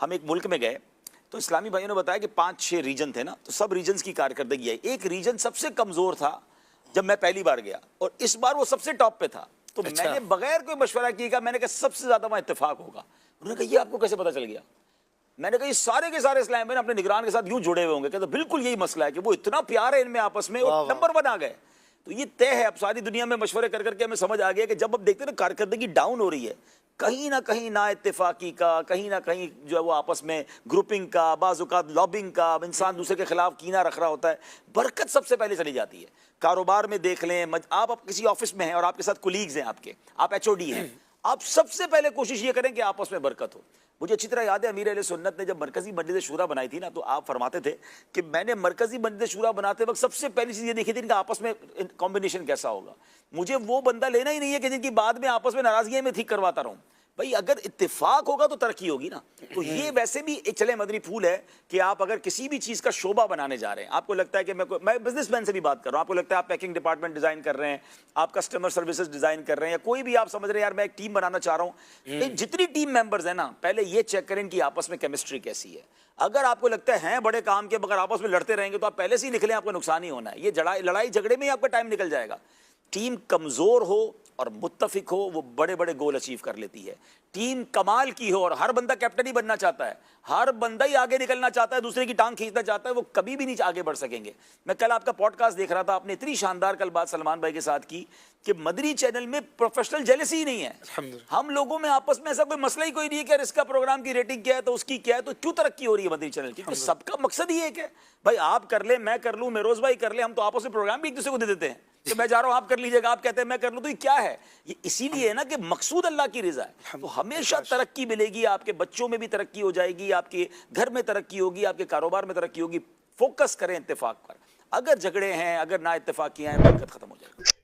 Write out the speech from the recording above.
ہم ایک ملک میں گئے تو اسلامی بھائیوں نے بتایا کہ 5-6 ریجن تھے نا, تو سب ریجنز کی کارکردگی ہے. ایک ریجن سب سے کمزور تھا جب میں پہلی بار گیا, اور اس بار وہ سب سے ٹاپ پہ تھا. تو میں نے بغیر کوئی مشورہ کیا, میں نے کہا سب سے زیادہ وہاں اتفاق ہوگا. انہوں نے کہا یہ آپ کو کیسے پتا چل گیا؟ میں نے کہا یہ سارے کے سارے اسلام میں اپنے نگران کے ساتھ یوں جڑے ہوئے ہوں گے. کہتے بالکل یہی مسئلہ ہے کہ وہ اتنا پیار ہے ان میں آپس میں, اور نمبر 1 آ گئے. تو یہ طے ہے. اب ساری دنیا میں مشورے کر کے ہمیں سمجھ آ گیا کہ جب اب دیکھتے ہیں نا کارکردگی ڈاؤن ہو رہی ہے, کہیں نہ کہیں نا اتفاقی کا, کہیں نہ کہیں جو ہے وہ آپس میں گروپنگ کا, بعض اوقات لابنگ کا, انسان دوسرے کے خلاف کینہ رکھ رہا ہوتا ہے, برکت سب سے پہلے چلی جاتی ہے. کاروبار میں دیکھ لیں, آپ کسی آفس میں ہیں اور آپ کے ساتھ کولیگز ہیں, آپ ایچ او ڈی ہیں, آپ سب سے پہلے کوشش یہ کریں کہ آپس میں برکت ہو. مجھے اچھی طرح یاد ہے امیر اہل سنت نے جب مرکزی مجلس شورا بنائی تھی نا, تو آپ فرماتے تھے کہ میں نے مرکزی مجلس شورا بناتے وقت سب سے پہلی چیز یہ دیکھی تھی کہ آپس میں کمبینیشن کیسا ہوگا. مجھے وہ بندہ لینا ہی نہیں ہے کہ جن کی بعد میں آپس میں ناراضگیاں میں ٹھیک کرواتا رہوں. بھائی اگر اتفاق ہوگا تو ترقی ہوگی نا. تو یہ ویسے بھی ایک چلے مدنی پھول ہے کہ آپ اگر کسی بھی چیز کا شعبہ بنانے جا رہے ہیں, آپ کو لگتا ہے کہ میں بزنس مین سے بھی بات کر رہا ہوں, آپ کو لگتا ہے آپ پیکنگ ڈپارٹمنٹ ڈیزائن کر رہے ہیں, آپ کسٹمر سروسز ڈیزائن کر رہے ہیں, یا کوئی بھی آپ سمجھ رہے ہیں یار میں ایک ٹیم بنانا چاہ رہا ہوں, جتنی ٹیم ممبرز ہیں نا, پہلے یہ چیک کریں کہ آپس میں کیمسٹری کیسی ہے. اگر آپ کو لگتا ہے بڑے کام کے مگر آپس میں لڑتے رہیں گے تو آپ پہلے سے ہی لکھ لیں, آپ کو نقصان ہی ہونا ہے. یہ لڑائی جھگڑے میں ہی آپ کا ٹائم نکل جائے گا. ٹیم کمزور ہو اور متفق ہو, وہ بڑے بڑے گول اچیو کر لیتی ہے. ٹیم کمال کی ہو اور ہر بندہ کیپٹن ہی بننا چاہتا ہے, ہر بندہ ہی آگے نکلنا چاہتا ہے, دوسرے کی ٹانگ کھینچنا چاہتا ہے, وہ کبھی بھی نہیں آگے بڑھ سکیں گے. میں کل آپ کا پوڈ کاسٹ دیکھ رہا تھا, آپ نے اتنی شاندار کل بات سلمان بھائی کے ساتھ کی کہ مدنی چینل میں پروفیشنل جیلسی ہی نہیں ہے. ہم لوگوں میں آپس میں ایسا کوئی مسئلہ ہی کوئی نہیں ہے کہ اس کا پروگرام کی ریٹنگ کیا ہے تو اس کی کیا ہے, تو کیوں ترقی ہو رہی ہے مدنی چینل کی؟ تو سب کا مقصد ہی ایک ہے, بھائی آپ کر لیں, میں کر لوں, میروز بھائی کر لیں, ہم تو آپس میں پروگرام بھی ایک دوسرے کو دے دیتے ہیں کہ میں جا رہا ہوں آپ کر لیجیے گا, آپ کہتے ہیں میں کر لوں. تو یہ کیا ہے؟ یہ اسی لیے ہے نا کہ مقصود اللہ کی رضا ہے. تو ہمیشہ ترقی ملے گی, آپ کے بچوں میں بھی ترقی ہو جائے گی, آپ کے گھر میں ترقی ہوگی, آپ کے کاروبار میں ترقی ہوگی. فوکس کریں اتفاق پر. اگر جھگڑے ہیں, اگر نا اتفاقیاں ہیں, برکت ختم ہو جائے گی.